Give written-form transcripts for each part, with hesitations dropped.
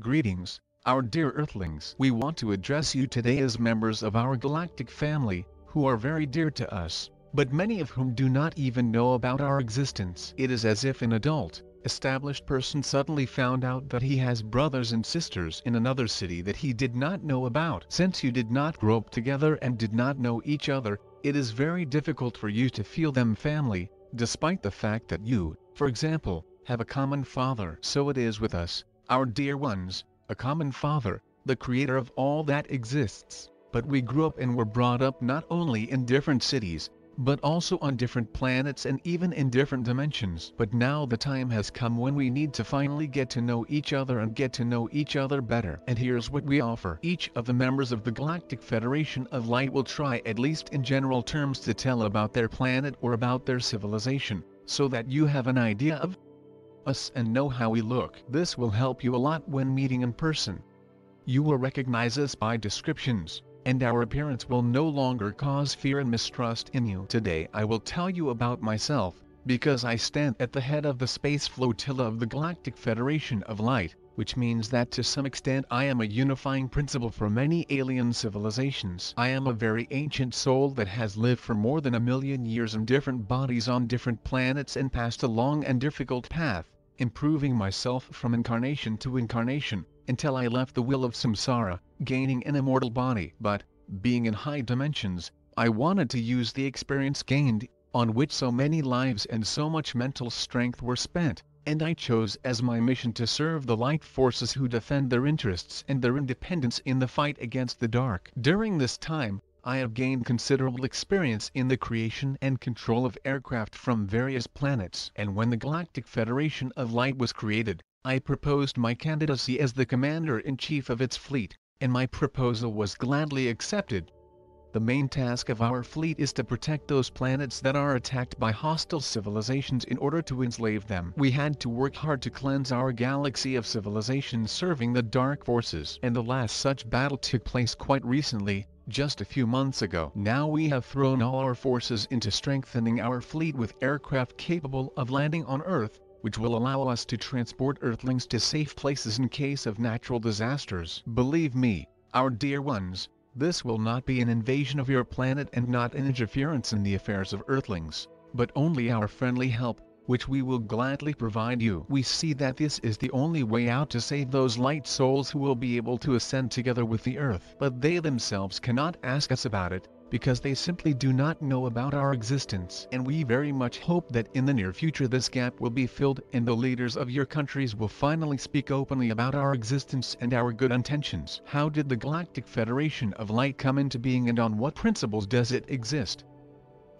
Greetings, our dear Earthlings. We want to address you today as members of our galactic family, who are very dear to us, but many of whom do not even know about our existence. It is as if an adult, established person suddenly found out that he has brothers and sisters in another city that he did not know about. Since you did not grow up together and did not know each other, it is very difficult for you to feel them family, despite the fact that you, for example, have a common father. So it is with us, our dear ones, a common father, the creator of all that exists. But we grew up and were brought up not only in different cities, but also on different planets and even in different dimensions. But now the time has come when we need to finally get to know each other and get to know each other better. And here's what we offer. Each of the members of the Galactic Federation of Light will try, at least in general terms, to tell about their planet or about their civilization, so that you have an idea of us and know how we look. This will help you a lot when meeting in person. You will recognize us by descriptions, and our appearance will no longer cause fear and mistrust in you. Today I will tell you about myself, because I stand at the head of the space flotilla of the Galactic Federation of Light, which means that to some extent I am a unifying principle for many alien civilizations. I am a very ancient soul that has lived for more than 1,000,000 years in different bodies on different planets and passed a long and difficult path, improving myself from incarnation to incarnation, until I left the will of samsara, gaining an immortal body. But, being in high dimensions, I wanted to use the experience gained, on which so many lives and so much mental strength were spent, and I chose as my mission to serve the light forces who defend their interests and their independence in the fight against the dark. During this time, I have gained considerable experience in the creation and control of aircraft from various planets. And when the Galactic Federation of Light was created, I proposed my candidacy as the commander-in-chief of its fleet, and my proposal was gladly accepted. The main task of our fleet is to protect those planets that are attacked by hostile civilizations in order to enslave them. We had to work hard to cleanse our galaxy of civilizations serving the dark forces. And the last such battle took place quite recently, just a few months ago. Now we have thrown all our forces into strengthening our fleet with aircraft capable of landing on Earth, which will allow us to transport Earthlings to safe places in case of natural disasters. Believe me, our dear ones, this will not be an invasion of your planet and not an interference in the affairs of Earthlings, but only our friendly help, which we will gladly provide you. We see that this is the only way out to save those light souls who will be able to ascend together with the Earth. But they themselves cannot ask us about it, because they simply do not know about our existence. And we very much hope that in the near future this gap will be filled and the leaders of your countries will finally speak openly about our existence and our good intentions. How did the Galactic Federation of Light come into being and on what principles does it exist?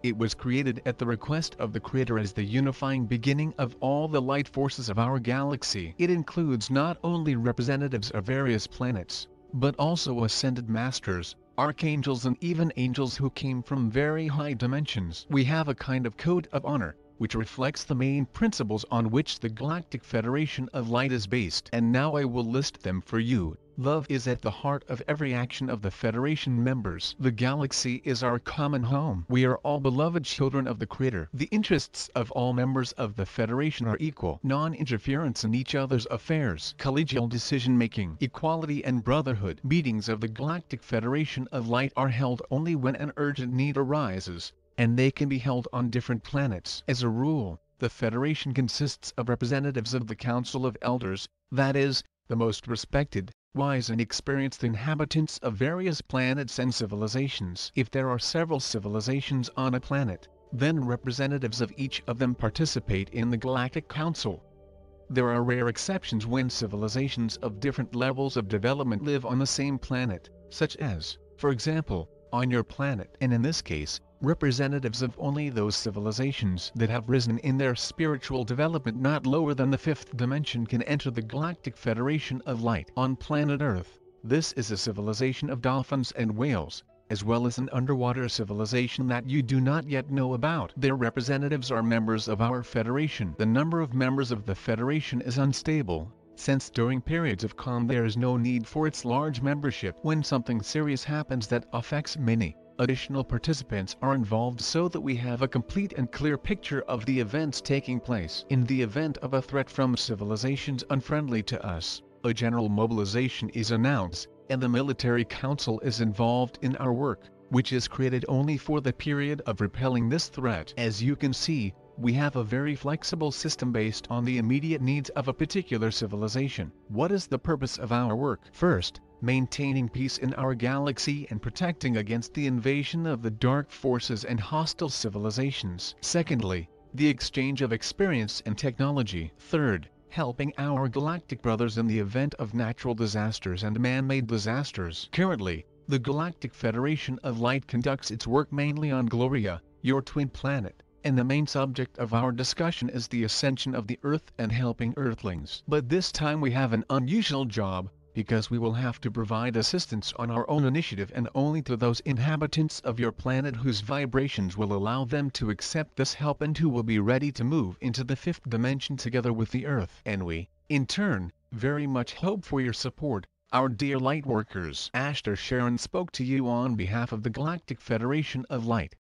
It was created at the request of the Creator as the unifying beginning of all the light forces of our galaxy. It includes not only representatives of various planets, but also ascended masters, archangels and even angels who came from very high dimensions. We have a kind of code of honor, which reflects the main principles on which the Galactic Federation of Light is based. And now I will list them for you. Love is at the heart of every action of the Federation members. The galaxy is our common home. We are all beloved children of the Creator. The interests of all members of the Federation are equal. Non-interference in each other's affairs. Collegial decision-making. Equality and brotherhood. Meetings of the Galactic Federation of Light are held only when an urgent need arises, and they can be held on different planets. As a rule, the Federation consists of representatives of the Council of Elders, that is, the most respected, wise and experienced inhabitants of various planets and civilizations. If there are several civilizations on a planet, then representatives of each of them participate in the Galactic Council. There are rare exceptions when civilizations of different levels of development live on the same planet, such as, for example, on your planet. And in this case, representatives of only those civilizations that have risen in their spiritual development not lower than the 5th dimension can enter the Galactic Federation of Light. On planet Earth, this is a civilization of dolphins and whales, as well as an underwater civilization that you do not yet know about. Their representatives are members of our Federation. The number of members of the Federation is unstable, since during periods of calm there is no need for its large membership. When something serious happens that affects many, additional participants are involved so that we have a complete and clear picture of the events taking place. In the event of a threat from civilizations unfriendly to us, a general mobilization is announced, and the military council is involved in our work, which is created only for the period of repelling this threat. As you can see, we have a very flexible system based on the immediate needs of a particular civilization. What is the purpose of our work? First, maintaining peace in our galaxy and protecting against the invasion of the dark forces and hostile civilizations. Secondly, the exchange of experience and technology. Third, helping our galactic brothers in the event of natural disasters and man-made disasters. Currently, the Galactic Federation of Light conducts its work mainly on Gloria, your twin planet, and the main subject of our discussion is the ascension of the Earth and helping Earthlings. But this time we have an unusual job, because we will have to provide assistance on our own initiative and only to those inhabitants of your planet whose vibrations will allow them to accept this help and who will be ready to move into the fifth dimension together with the Earth. And we, in turn, very much hope for your support, our dear Lightworkers. Ashtar Sheran spoke to you on behalf of the Galactic Federation of Light.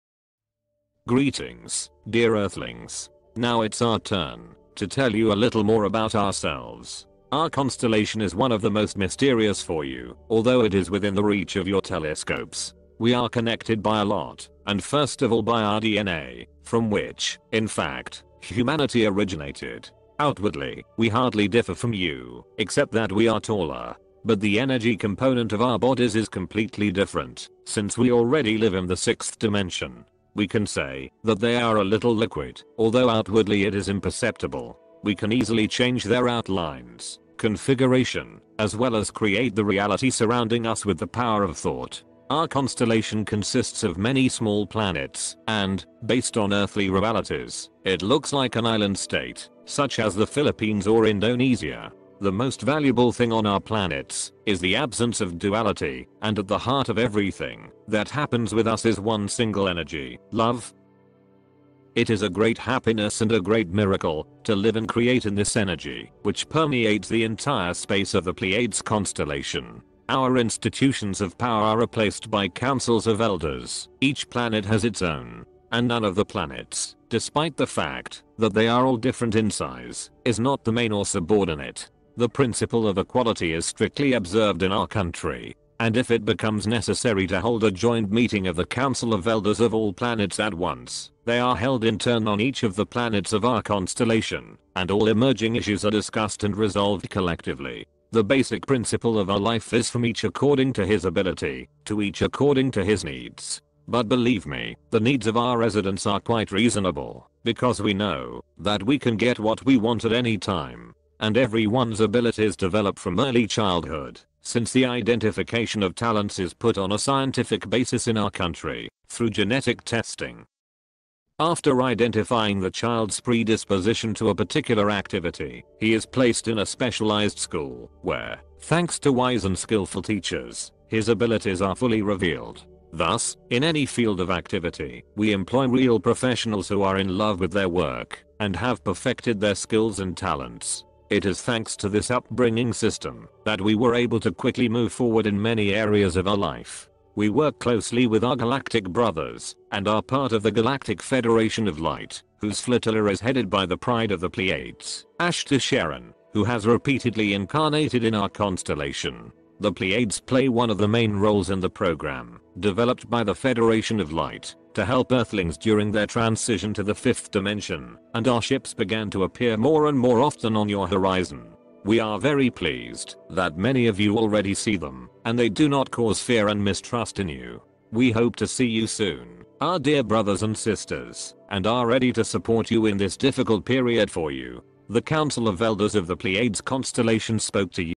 Greetings, dear Earthlings. Now it's our turn to tell you a little more about ourselves. Our constellation is one of the most mysterious for you, although it is within the reach of your telescopes. We are connected by a lot, and first of all by our DNA, from which, in fact, humanity originated. Outwardly, we hardly differ from you, except that we are taller. But the energy component of our bodies is completely different, since we already live in the sixth dimension. We can say that they are a little liquid, although outwardly it is imperceptible. We can easily change their outlines, configuration, as well as create the reality surrounding us with the power of thought. Our constellation consists of many small planets, and, based on earthly realities, it looks like an island state, such as the Philippines or Indonesia. The most valuable thing on our planets is the absence of duality, and at the heart of everything that happens with us is one single energy, love. It is a great happiness and a great miracle to live and create in this energy, which permeates the entire space of the Pleiades constellation. Our institutions of power are replaced by councils of elders. Each planet has its own, and none of the planets, despite the fact that they are all different in size, is not the main or subordinate. The principle of equality is strictly observed in our country, and if it becomes necessary to hold a joint meeting of the Council of Elders of all planets at once, they are held in turn on each of the planets of our constellation, and all emerging issues are discussed and resolved collectively. The basic principle of our life is from each according to his ability, to each according to his needs. But believe me, the needs of our residents are quite reasonable, because we know that we can get what we want at any time. And everyone's abilities develop from early childhood, since the identification of talents is put on a scientific basis in our country, through genetic testing. After identifying the child's predisposition to a particular activity, he is placed in a specialized school, where, thanks to wise and skillful teachers, his abilities are fully revealed. Thus, in any field of activity, we employ real professionals who are in love with their work, and have perfected their skills and talents. It is thanks to this upbringing system that we were able to quickly move forward in many areas of our life. We work closely with our galactic brothers, and are part of the Galactic Federation of Light, whose flotilla is headed by the pride of the Pleiades, Ashtar Sheran, who has repeatedly incarnated in our constellation. The Pleiades play one of the main roles in the program, developed by the Federation of Light, to help Earthlings during their transition to the fifth dimension, and our ships began to appear more and more often on your horizon. We are very pleased that many of you already see them, and they do not cause fear and mistrust in you. We hope to see you soon, our dear brothers and sisters, and are ready to support you in this difficult period for you. The Council of Elders of the Pleiades constellation spoke to you.